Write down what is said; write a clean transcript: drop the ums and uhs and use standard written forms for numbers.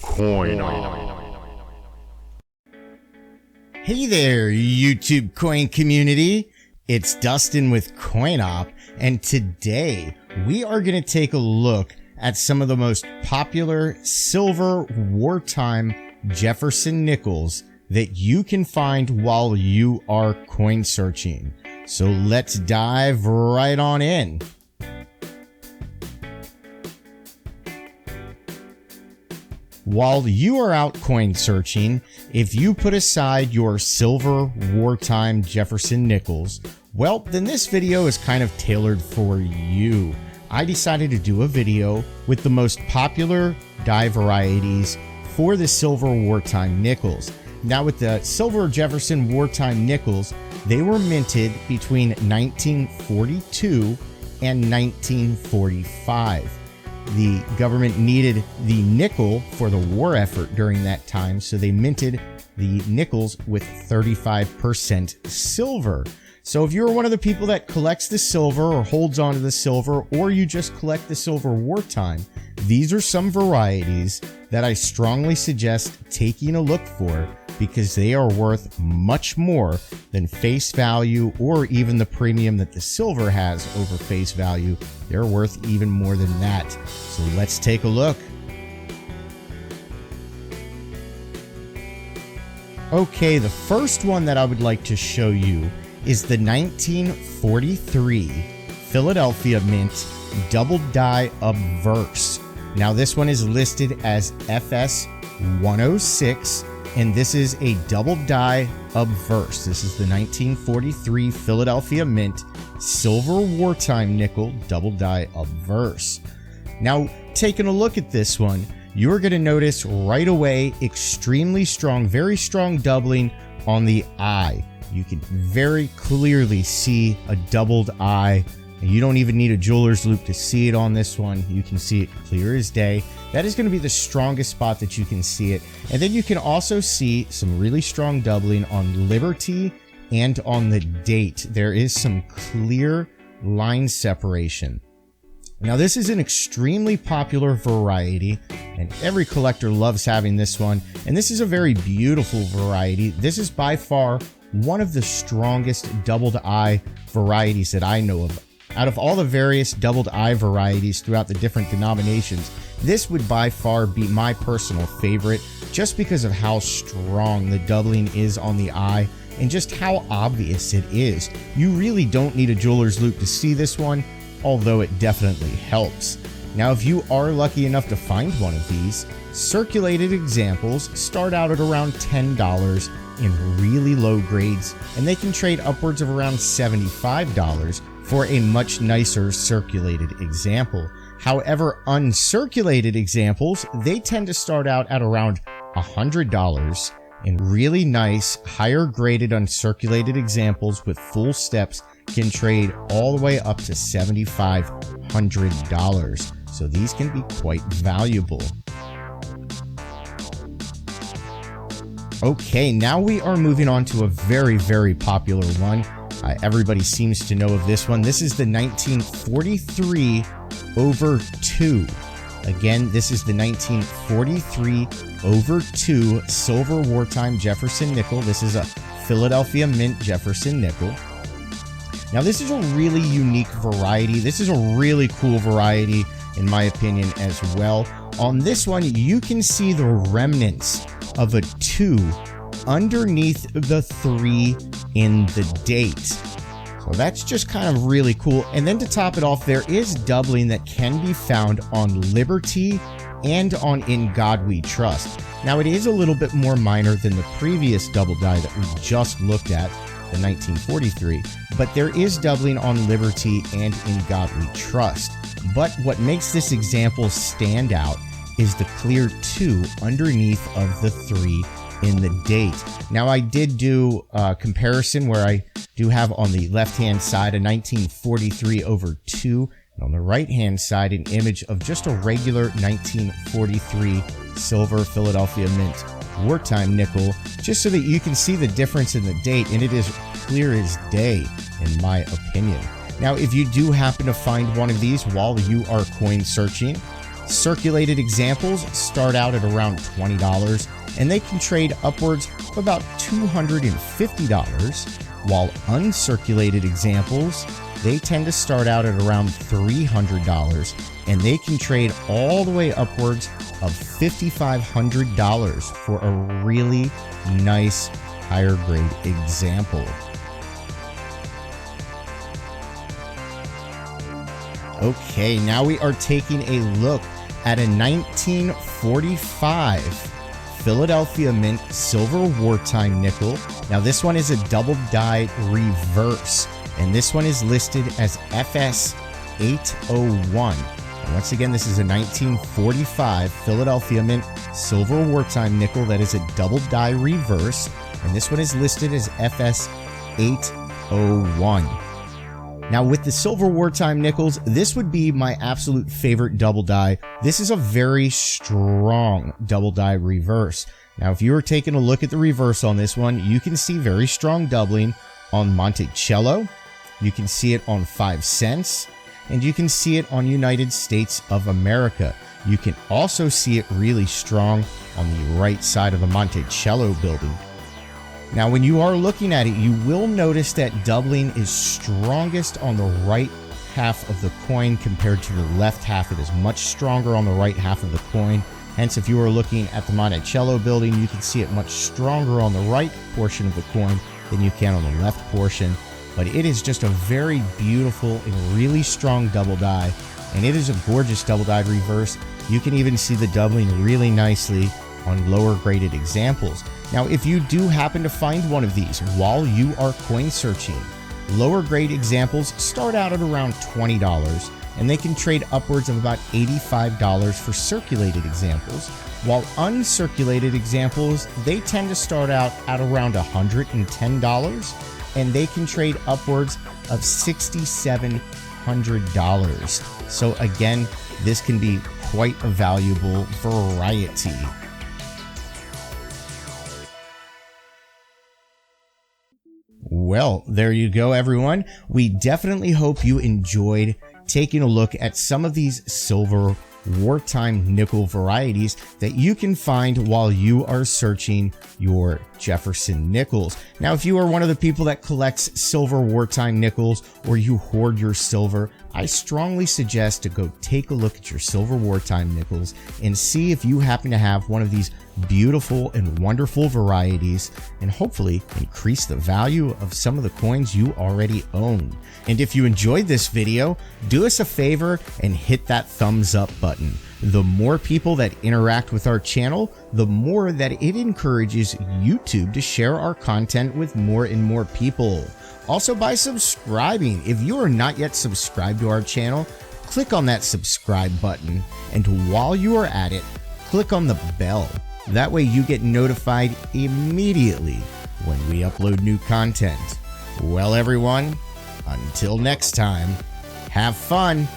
Coin on. Hey there, YouTube coin community. It's Dustin with CoinOp, and today we are going to take a look at some of the most popular silver wartime Jefferson Nickels that you can find while you are coin searching. So let's dive right on in. While you are out coin searching, if you put aside your silver wartime Jefferson Nickels, well, then this video is kind of tailored for you. I decided to do a video with the most popular die varieties for the silver wartime nickels. Now, with the silver Jefferson wartime nickels, they were minted between 1942 and 1945. The government needed the nickel for the war effort during that time, so they minted the nickels with 35% silver. So if you're one of the people that collects the silver or holds on to the silver, or you just collect the silver wartime, these are some varieties that I strongly suggest taking a look for, because they are worth much more than face value or even the premium that the silver has over face value. They're worth even more than that. So let's take a look. Okay, the first one that I would like to show you is the 1943 Philadelphia Mint Double Die Obverse. Now this one is listed as FS 106. And this is a double die obverse. This is the 1943 Philadelphia Mint Silver Wartime Nickel double die obverse. Now, taking a look at this one, you're going to notice right away extremely strong, very strong doubling on the eye. You can very clearly see a doubled eye. You don't even need a jeweler's loupe to see it on this one. You can see it clear as day. That is going to be the strongest spot that you can see it. And then you can also see some really strong doubling on Liberty and on the date. There is some clear line separation. Now, this is an extremely popular variety, and every collector loves having this one. And this is a very beautiful variety. This is by far one of the strongest doubled eye varieties that I know of. Out of all the various doubled eye varieties throughout the different denominations, this would by far be my personal favorite, just because of how strong the doubling is on the eye and just how obvious it is. You really don't need a jeweler's loupe to see this one, although it definitely helps. Now, if you are lucky enough to find one of these, circulated examples start out at around $10 in really low grades, and they can trade upwards of around $75 for a much nicer circulated example. However, uncirculated examples, they tend to start out at around $100, and really nice, higher graded uncirculated examples with full steps can trade all the way up to $7,500. So these can be quite valuable. Okay, now we are moving on to a very, very popular one. Everybody seems to know of this one. This is the 1943 over 2. Again, this is the 1943 over 2 silver wartime Jefferson Nickel. This is a Philadelphia Mint Jefferson Nickel. Now, this is a really unique variety. This is a really cool variety, in my opinion, as well. On this one, you can see the remnants of a 2 underneath the 3 in the date. So that's just kind of really cool. And then to top it off, there is doubling that can be found on Liberty and on In God We Trust. Now, it is a little bit more minor than the previous double die that we just looked at, the 1943, but there is doubling on Liberty and In God We Trust. But what makes this example stand out is the clear 2 underneath of the 3 in the date. Now, I did do a comparison where I do have on the left-hand side a 1943 over 2, and on the right-hand side an image of just a regular 1943 silver Philadelphia Mint wartime nickel, just so that you can see the difference in the date, and it is clear as day, in my opinion. Now, if you do happen to find one of these while you are coin searching, Circulated examples start out at around $20, and they can trade upwards of about $250, while uncirculated examples, they tend to start out at around $300, and they can trade all the way upwards of $5,500 for a really nice higher grade example. Okay, now we are taking a look at a 1945 Philadelphia Mint Silver Wartime Nickel. Now this one is a double die reverse, and this one is listed as FS 801. And once again, this is a 1945 Philadelphia Mint Silver Wartime Nickel that is a double die reverse, and this one is listed as FS 801. Now with the silver wartime nickels, this would be my absolute favorite double die. This is a very strong double die reverse. Now if you were taking a look at the reverse on this one, you can see very strong doubling on Monticello, you can see it on 5 cents, and you can see it on United States of America. You can also see it really strong on the right side of the Monticello building. Now, when you are looking at it, you will notice that doubling is strongest on the right half of the coin compared to the left half. It is much stronger on the right half of the coin. Hence, if you are looking at the Monticello building, you can see it much stronger on the right portion of the coin than you can on the left portion. But it is just a very beautiful and really strong double die, and it is a gorgeous double die reverse. You can even see the doubling really nicely on lower graded examples. Now, if you do happen to find one of these while you are coin searching, lower grade examples start out at around $20, and they can trade upwards of about $85 for circulated examples, while uncirculated examples, they tend to start out at around $110, and they can trade upwards of $6,700. So again, this can be quite a valuable variety. Well, there you go, everyone. We definitely hope you enjoyed taking a look at some of these silver wartime nickel varieties that you can find while you are searching your Jefferson nickels. Now, if you are one of the people that collects silver wartime nickels or you hoard your silver, I strongly suggest to go take a look at your silver wartime nickels and see if you happen to have one of these beautiful and wonderful varieties, and hopefully increase the value of some of the coins you already own. And if you enjoyed this video, do us a favor and hit that thumbs up button. The more people that interact with our channel, the more that it encourages YouTube to share our content with more and more people. Also, by subscribing. If you are not yet subscribed to our channel, click on that subscribe button, and while you are at it, click on the bell. That way you get notified immediately when we upload new content. Well, everyone, until next time, have fun.